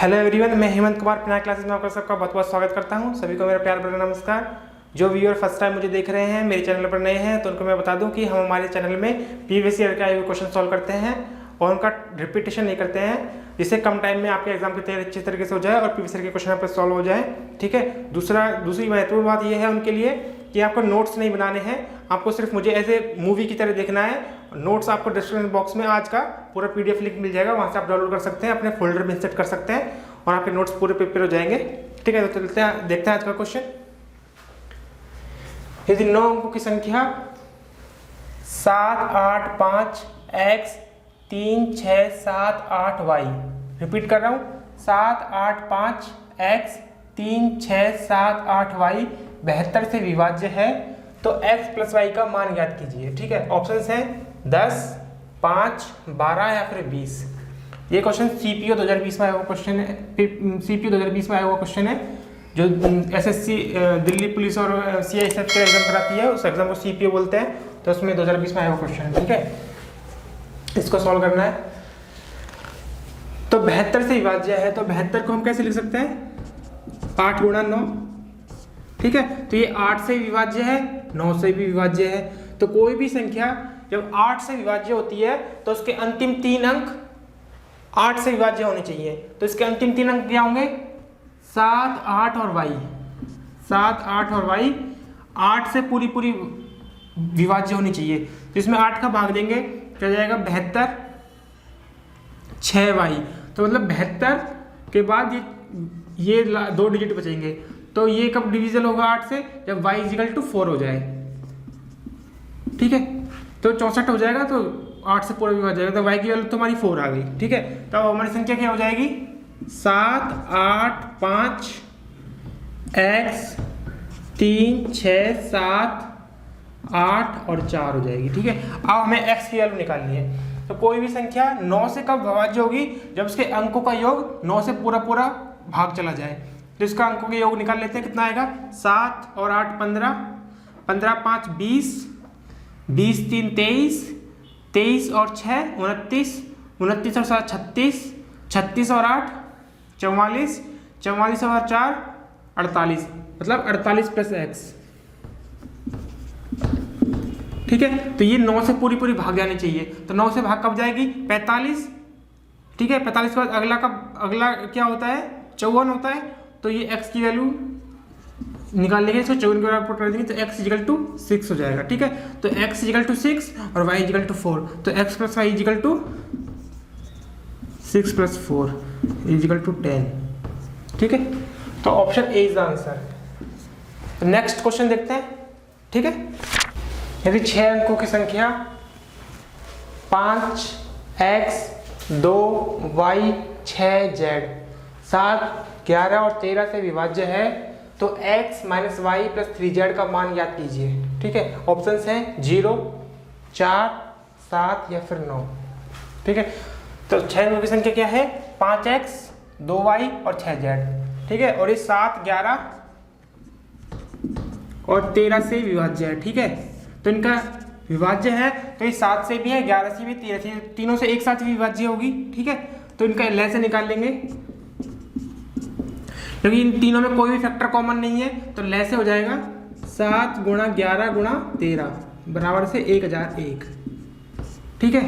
Hello everyone, मैं Hemant Kumar Pinaka classes में आपका सबका बहुत बहुत स्वागत करता हूं। सभी को मेरा प्यार भरा नमस्कार। जो व्यूअर फर्स्ट टाइम मुझे देख रहे हैं, मेरे चैनल पर नए हैं, तो उनको मैं बता दूं कि हम हमारे चैनल में प्रीवियस ईयर के आए हुए क्वेश्चन सॉल्व करते हैं और उनका रिपीटेशन नहीं करते हैं, जिससे कम टाइम में आपके एग्जाम की तैयारी अच्छे तरीके से हो जाए और प्रीवियस ईयर के क्वेश्चन आपके सॉल्व हो जाए। ठीक है। दूसरी महत्वपूर्ण बात यह है उनके लिए कि आपको नोट्स नहीं बनाने हैं, आपको सिर्फ मुझे ऐसे मूवी की तरह देखना है। नोट्स आपको डिस्क्रिप्शन बॉक्स में आज का पूरा पीडीएफ लिंक मिल जाएगा, वहाँ से आप डाउनलोड कर सकते हैं, अपने फोल्डर में इंसर्ट कर सकते हैं और आपके नोट्स पूरे प्रिपेयर हो जाएंगे। ठीक है, तो चलते हैं, देखते हैं आज का क्वेश्चन। यदि 9 अंकों की संख्या 7, 8, 5 x 3, 6, 7, 8 y, रिपीट कर रहा हूँ, 7, 8, 5 x 3, 6, 7, 8 y 72 से विभाज्य है तो x प्लस y का मान ज्ञात कीजिए। ठीक है, ऑप्शंस हैं 10, 5, 12 या फिर 20। ये क्वेश्चन सीपीओ 2020 में आया हुआ क्वेश्चन है, सीपीओ 2020 में आया हुआ क्वेश्चन है, जो एसएससी दिल्ली पुलिस और सीआईएसएफ के एग्जाम कराती है, उस एग्जाम को सीपीओ बोलते हैं, तो उसमें 2020 में आया हुआ क्वेश्चन है। ठीक है, इसको सॉल्व करना है। तो 72 से विभाज्य है, तो 72 को हम कैसे लिख सकते हैं, 8 गुणा 9। ठीक है, तो ये 8 से विभाज्य है, 9 से भी विभाज्य है। तो कोई भी संख्या जब 8 से विभाज्य होती है तो उसके अंतिम 3 अंक 8 से विभाज्य होने चाहिए। तो इसके अंतिम 3 अंक क्या होंगे, 7, 8 और y। 7, 8 और y 8 से पूरी विभाज्य होनी चाहिए। तो इसमें 8 का भाग देंगे, क्या जाएगा 72, 6y। तो मतलब 72 के बाद ये 2 डिजिट बचेंगे। तो ये कब डिविजन होगा 8 से, जब y = 4 हो जाए। ठीक है, तो 64 हो जाएगा, तो 8 से पूरा विभाज्य जाएगा, तो y की वैल्यू तो हमारी 4 आ गई। ठीक है, तो अब हमारी संख्या क्या हो जाएगी, 7, 8, 5 x 3, 6, 7, 8 और 4 हो जाएगी। ठीक है, अब हमें x की वैल्यू निकालनी है। तो कोई भी संख्या 9 से कब विभाज्य होगी, जब उसके अंकों का योग 9 से पूरा भाग चला जाए। तो इसका अंकों के योग निकाल लेते हैं, कितना आएगा, 7 और 8 15, 15, 5 20, 20, 3 23, 23 और 6 29, 29 और 7 36, 36 और 8 44, 44 और 4 48, मतलब 48 प्लस x। ठीक है, तो ये 9 से पूरी भाग जानी चाहिए। तो 9 से भाग कब जाएगी, 45। ठीक है, 45 के बाद अगला क्या होता है, 54 होता है। तो ये x की वैल्यू निकाल लेंगे, इसको 54 के बराबर पुट कर देंगे, तो x = 6 हो जाएगा। ठीक है, तो x = 6 और y = 4, तो x + y = 6 + 4 = 10। ठीक है, तो option A is the answer. तो नेक्स्ट क्वेश्चन देखते हैं। ठीक है, यदि 6 अंकों की संख्या 5 x 2 y 6 z 7, 11 और 13 से विभाज्य है तो x - y + 3z का मान ज्ञात कीजिए। ठीक है, ऑप्शंस हैं 0, 4, 7 या फिर 9। ठीक है, तो 6 अंकों की संख्या क्या है, 5x 2y और 6z। ठीक है, और ये 7, 11 और 13 से विभाज्य है। ठीक है, तो इनका विभाज्य है, तो ये 7 से भी है, 11 से भी, 13 से, तीनों से एक साथ भी विभाज्य होगी। ठीक है, तो इनका लय से निकाल लेंगे, क्योंकि इन तीनों में कोई भी फैक्टर कॉमन नहीं है, तो लय से हो जाएगा 7 × 11 × 13 बराबर से 1001। ठीक है,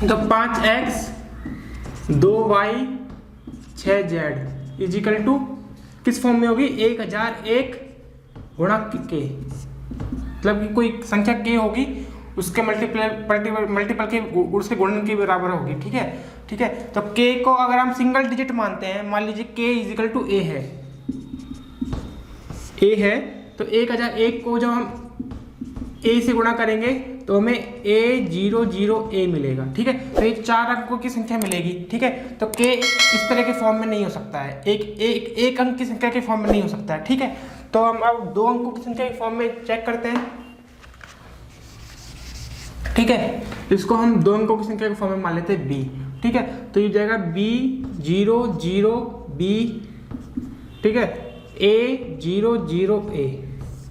तो 5x 2y 6z = किस फॉर्म में होगी, 1001 गुणा k। मतलब कि कोई संख्या k होगी, उसके मल्टीपल के उसके गुणन के बराबर होगी। ठीक है, ठीक है, तो k को अगर हम सिंगल डिजिट मानते हैं, मान लीजिए k = a है, a है, तो 1001 को जब हम a से गुणा करेंगे तो हमें a00a मिलेगा। ठीक है, तो ये 4 अंकों की संख्या मिलेगी। ठीक है, तो k इस तरह के फॉर्म में नहीं हो सकता है, एक अंक की संख्या के फॉर्म में नहीं हो सकता है। ठीक है, तो हम अब 2 अंकों की संख्या के फॉर्म में चेक करते हैं। ठीक है, इसको हम 2 अंकों की संख्या के फॉर्म में मान लेते हैं b। ठीक है, तो ये जाएगा b00b। ठीक है, a00a।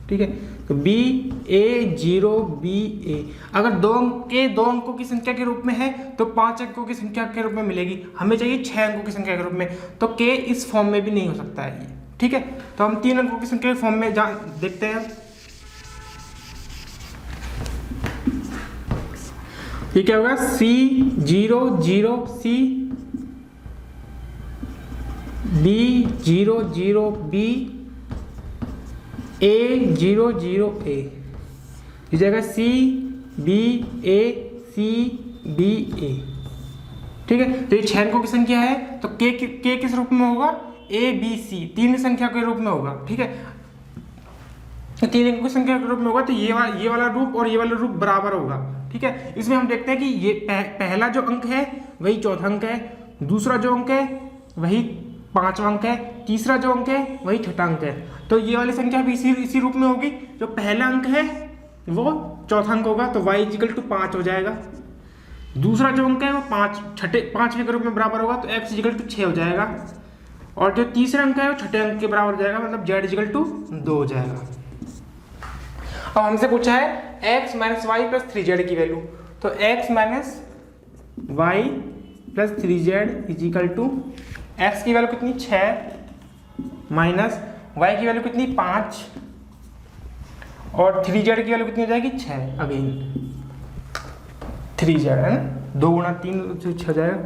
ठीक है, तो BA0BA अगर दो अंकों की संख्या के रूप में है तो 5 अंकों की संख्या के रूप में मिलेगी, हमें चाहिए 6 अंकों की संख्या के रूप में, तो K इस फॉर्म में भी नहीं हो सकता है ये, ठीक है। तो हम 3 अंकों की संख्या के फॉर्म में देखते हैं। ये क्या होगा, C00C B00B A00A, ये जाएगा CBA CBA, ठीक है। तो ये 6 अंकों की संख्या है, तो K किस रूप में होगा, ABC 3 संख्या के रूप में होगा, ठीक है। 3 अंकों की संख्या के रूप में होगा, तो ये वाला रूप और ये वाला रूप बराबर होगा, ठीक है। इसमें हम देखते हैं कि ये पहला जो अंक है वही चौथा अंक है, दूसरा जो अंक है वही 5वां अंक है, तीसरा जो अंक है वही छठा अंक है। तो ये वाली संख्या भी इसी रूप में होगी, जो पहला अंक है वो चौथा अंक होगा, तो y = 5 हो जाएगा। दूसरा जो अंक है वो 5वें के रूप में बराबर होगा, तो x = 6 हो जाएगा। और जो तीसरा अंक है वो छठे अंक के बराबर हो जाएगा, मतलब z = 2 हो जाएगा। अब हमसे पूछा है x - y + 3z की वैल्यू, तो x - y + 3z = x की वैल्यू कितनी 6 माइनस y की वैल्यू कितनी 5 और 3z की वैल्यू कितनी हो जाएगी 6, अगेन 3z है ना, 2 × 3 = 6 हो जाएगा,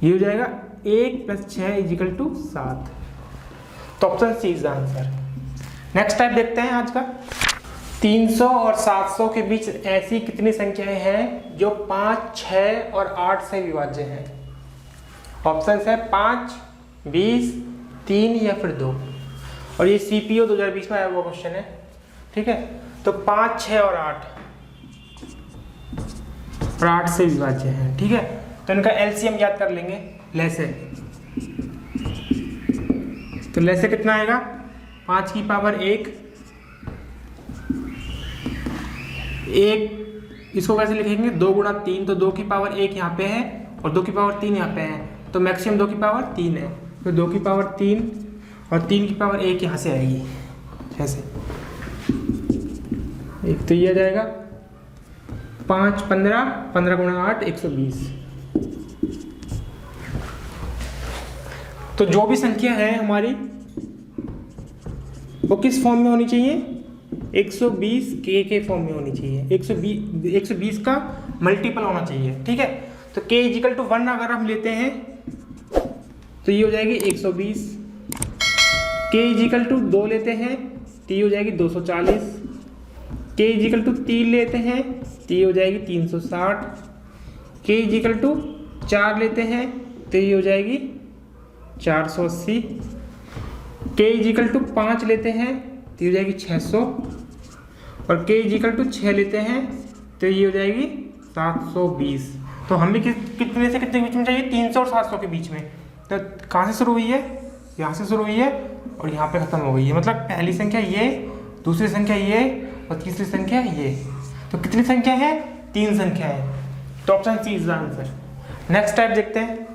ये हो जाएगा 1 + 6 = 7। तो option C is the answer. Next type देखते हैं आज का। 300 और 700 के बीच ऐसी कितनी संख्याएं हैं जो 5, 6 और 8 से विभाज्य हैं। ऑप्शन है 5, 20, 3 या फिर 2। और ये CPO 2020 में आया हुआ क्वेश्चन है, ठीक है। तो 5, 6 और 8 से विभाज्य हैं, ठीक है। तो इनका LCM याद कर लेंगे, लैसे। तो लैसे कितना आएगा, 5 की पावर 1, इसको कैसे लिखेंगे, 2 × 3, तो 2 की पावर 1 यहाँ पे है और 2 की पावर 3 यहाँ पे है, तो मैक्सिमम 2 की पावर 3 है, तो 2 की पावर 3 और 3 की पावर 1 यहाँ से आएगी, ऐसे। एक तो ये आ जाएगा 5, 15, 15 × 8 120। तो जो भी संख्या है हमारी वो किस फॉर्म में होनी चाहिए, 120 के फॉर्म में होनी चाहिए, 120 का मल्टीपल होना चाहिए, ठीक है। तो k = 1 अगर हम लेते हैं तो ये हो जाएगी 120, k = 2 लेते हैं तो ये हो जाएगी 240, k = 3 लेते हैं तो ये हो जाएगी 360, k = 4 लेते हैं तो ये हो जाएगी 480, k = 5 लेते हैं तो ये हो जाएगी 600 और k = 6 लेते हैं तो ये हो जाएगी 720। तो हमें कितने से कितने के बीच में चाहिए, 300 और 700 के बीच में। तो कहाँ से शुरू हुई है, यहाँ से शुरू हुई है और यहाँ पे ख़त्म हो गई है, मतलब पहली संख्या ये, दूसरी संख्या ये और तीसरी संख्या ये। तो कितनी संख्या है, 3 संख्या है। तो option C is the answer. Next type देखते हैं।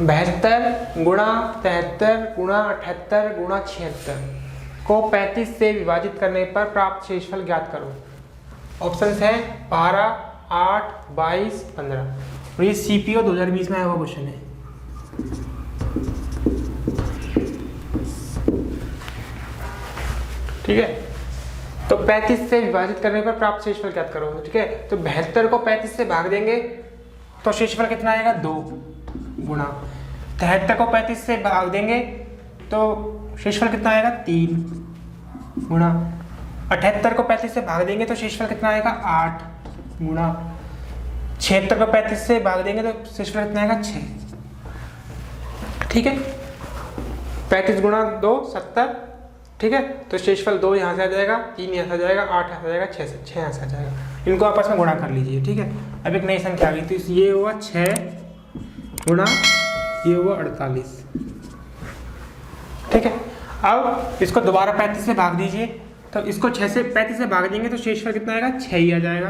72 गुणा 73 गुणा 78 गुणा 76 को 35 से विभाजित करने पर प्राप्त शेषफल ज्ञात करो। ऑप्शन है 12, 8, 22, 15। और ये CPO 2020 में आया हुआ क्वेश्चन है। ठीक है, तो 35 से विभाजित करने पर प्राप्त शेषफल ज्ञात करो। ठीक है, तो 72 को 35 से भाग देंगे तो शेषफल कितना आएगा, 2 गुणा 73 को 35 से भाग देंगे तो शेषफल कितना आएगा, 3 गुणा 78 को 35 से भाग देंगे तो शेषफल कितना आएगा, 8 गुणा 76 को 35 से भाग देंगे तो शेषफल कितना आएगा, 6। ठीक है, 35 गुणा 2 70। ठीक है, तो शेषफल 2 यहाँ से आ जाएगा, 3 यहाँ से आ जाएगा, 8 यहाँ से आ जाएगा, 6 यहाँ से आ जाएगा। इनको आपस में गुणा कर लीजिए। ठीक है, अब एक नई संख्या आ गई, तो ये हुआ 6 गुणा ये हुआ 48। ठीक है, अब इसको दोबारा 35 से भाग दीजिए, तो इसको 6 से 35 से भाग देंगे तो शेषफल कितना आएगा, 6 ही आ जाएगा।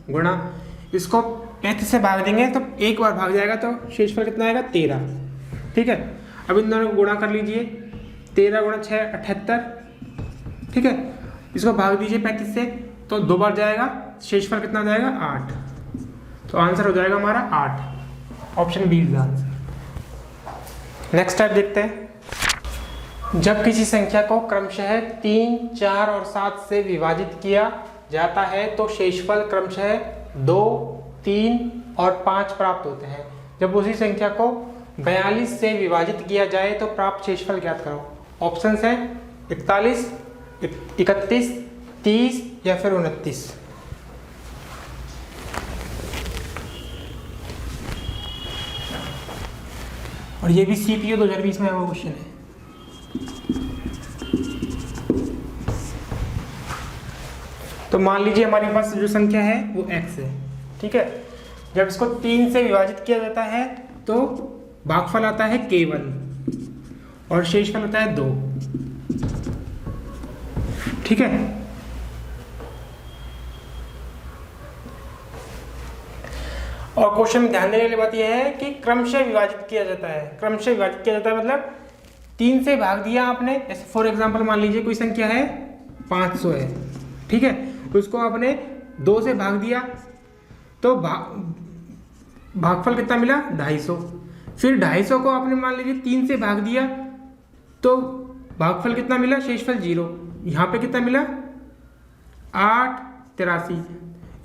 गुणा इसको 35 से भाग देंगे तो एक बार भाग जाएगा तो शेषफल कितना आएगा, 13। ठीक है, अब इन दोनों को गुणा कर लीजिए, 13 गुणा 6 78। ठीक है, इसको भाग दीजिए 35 से, तो 2 बार जाएगा, शेषफल कितना हो जाएगा 8। तो आंसर हो जाएगा हमारा 8, option B is answer. Next type देखते हैं। जब किसी संख्या को क्रमशः 3, 4 और 7 से विभाजित किया जाता है तो शेषफल क्रमशः 2, 3 और 5 प्राप्त होते हैं। जब उसी संख्या को 42 से विभाजित किया जाए तो प्राप्त शेषफल ज्ञात करो। ऑप्शंस है 41, 31, 30 या फिर 29। और ये भी CPO 2020 में वो क्वेश्चन है। तो मान लीजिए हमारे पास जो संख्या है वो x है, ठीक है। जब इसको 3 से विभाजित किया जाता है तो भागफल आता है k1 और शेषफल आता है 2, ठीक है। और क्वेश्चन में ध्यान देने वाली बात यह है कि क्रमशः विभाजित किया जाता है। क्रमशः विभाजित किया जाता है मतलब 3 से भाग दिया आपने, जैसे फॉर एग्जांपल मान लीजिए कोई संख्या है 500 है, ठीक है, उसको आपने 2 से भाग दिया तो भागफल कितना मिला 250। फिर 250 को आपने मान लीजिए 3 से भाग दिया तो भागफल कितना मिला, शेषफल 0। यहाँ पे कितना मिला 8, 83।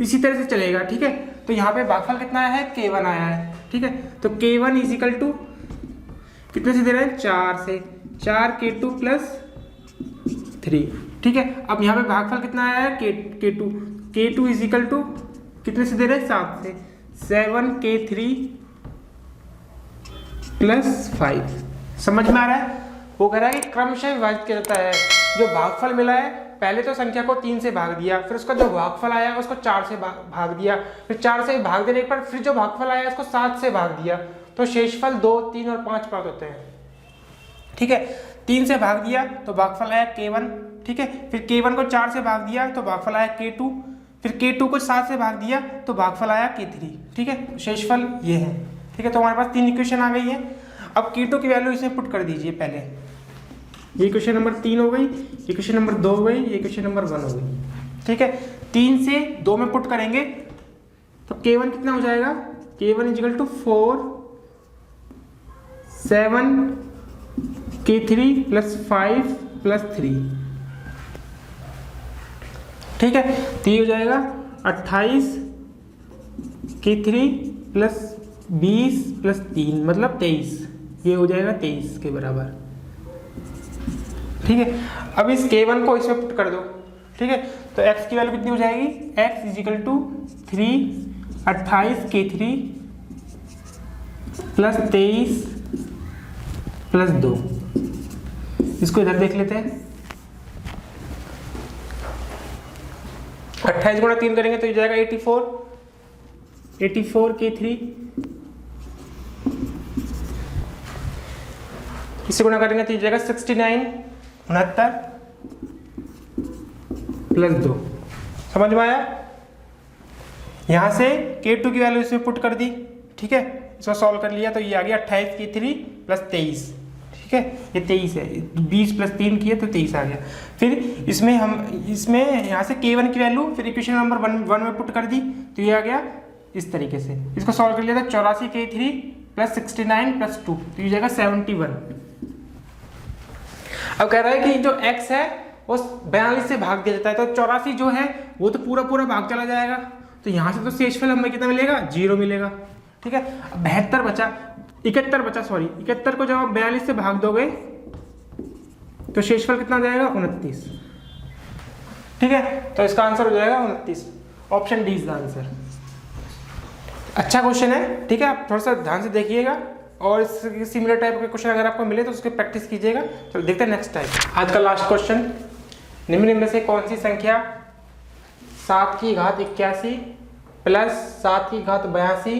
इसी तरह से चलेगा, ठीक है। तो यहाँ पे भागफल कितना आया है, k1 आया है, ठीक है। तो k1 इज इक्वल टू कितने से दे रहे हैं, 4 से, 4k2 प्लस 3, ठीक है। अब यहाँ पे भागफल कितना आया है, k2 इज इक्वल टू कितने से दे रहे हैं, 7 से, 7k3 प्लस 5। समझ में आ रहा है? वो कह रहा है कि क्रमशः विभाजित किया जाता है। जो भागफल मिला है, पहले तो संख्या को 3 से भाग दिया, फिर उसका जो भागफल आया उसको 4 से भाग दिया, फिर 4 से भाग देने के बाद फिर जो भागफल आया उसको 7 से भाग दिया, तो शेषफल 2, 3 और 5 प्राप्त होते हैं, ठीक है। 3 से भाग दिया तो भागफल आया k1, ठीक है। फिर k1 को 4 से भाग दिया तो भागफल आया k2, फिर k2 को 7 से भाग दिया तो भागफल आया k3, ठीक है। शेषफल ये है, ठीक है। तो हमारे पास 3 इक्वेशन आ गई है। अब k2 की वैल्यू इसमें पुट कर दीजिए पहले। ये इक्वेशन नंबर 3 हो गई, इक्वेशन नंबर 2 हो गई, ये इक्वेशन नंबर 1 हो गई, ठीक है। 3 से 2 में पुट करेंगे तो k1 कितना हो जाएगा, k1 is equal to 4, 7k3 plus 5 plus 3, ठीक है। तो ये हो जाएगा 28k3 प्लस 20 प्लस 3 मतलब 23। ये हो जाएगा 23 के बराबर, ठीक है। अब इस k1 को इसमें पुट कर दो, ठीक है। तो x की वैल्यू कितनी हो जाएगी, x is equal to 3, 28k3 plus 23 plus 2। इसको इधर देख लेते हैं। 28 गुणा 3 करेंगे तो ये जाएगा 84k3, इसे गुणा करेंगे तो ये जाएगा 69 प्लस 2। समझ में आया? यहां से k2 की वैल्यू इसमें पुट कर दी, ठीक है। इसको सॉल्व कर लिया तो ये आ गया 28k3 प्लस 23, ठीक है। ये 23 है, 20 प्लस 3 किए तो 23 आ गया। फिर इसमें यहाँ से k1 की वैल्यू फिर इक्वेशन नंबर 1 में पुट कर दी तो ये आ गया इस तरीके से। इसको सॉल्व कर लिया था 84k3 प्लस 69 प्लस 2 तो ये जाएगा 71। अब कह रहा है कि जो x है वो 42 से भाग दिया जाता है, तो 84 जो है वो तो पूरा भाग चला जाएगा, तो यहाँ से तो शेषफल हमें कितना मिलेगा, 0 मिलेगा, ठीक है। 71 बचा 71 को जब आप 42 से भाग दोगे तो शेषफल कितना जाएगा, 29, ठीक है। तो इसका आंसर हो जाएगा 29, option D is the answer. अच्छा क्वेश्चन है, ठीक है। आप थोड़ा सा ध्यान से देखिएगा और इस सिमिलर टाइप के क्वेश्चन अगर आपको मिले तो उसकी प्रैक्टिस कीजिएगा। चलो देखते हैं नेक्स्ट टाइप। आज का लास्ट क्वेश्चन, निम्न में से कौन सी संख्या 7 की घात 81 प्लस 7 की घात 82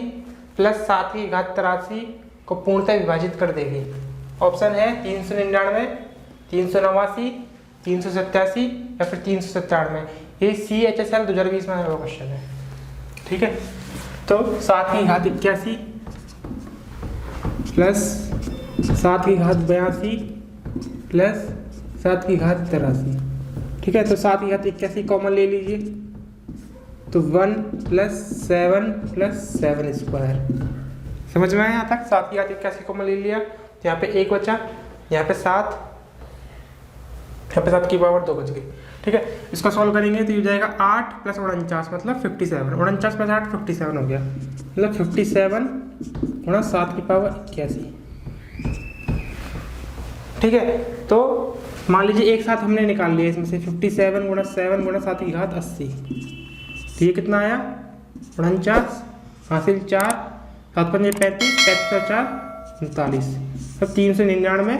प्लस 7 की घात 83 को पूर्णतः विभाजित कर देगी। ऑप्शन है 399, 389, 387 या फिर 397। ये CHSL 2020 में आया क्वेश्चन है, ठीक है। तो 7 की घात 81 प्लस 7 की घात 82 प्लस 7 की घात 83, ठीक है, तो 7 की घात 81 कॉमन ले लीजिए, तो 1 + 7 + 7 स्क्वायर। समझ में आया यहाँ तक? 7 की घात 81 कॉमन ले लिया, तो यहाँ पे 1 बचा, यहाँ पे 7, यहाँ पे 7 की पावर 2 बच गई। ठीक है, इसको सॉल्व करेंगे तो ये हो जाएगा 8 + 49 मतलब 57, 49 + 8 57 हो गया, मतलब 57 × 7 की पावर 81। ठीक है, तो मान लीजिए एक साथ हमने निकाल लिया इसमें से 57 × 7 × 7 की घात 80, तो ये कितना आया 49, हासिल 4, 7 × 5 = 35, 35 और 4 39, अब 399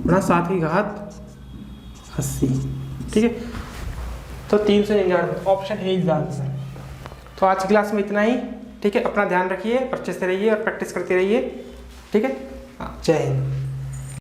× 7 की घात 80। ठीक है, तो 399 ऑप्शन ए इज आंसर। तो आज की क्लास में इतना ही। ठीक है, अपना ध्यान रखिए, अच्छे से रहिए और प्रैक्टिस करते रहिए। ठीक है, जय हिंद।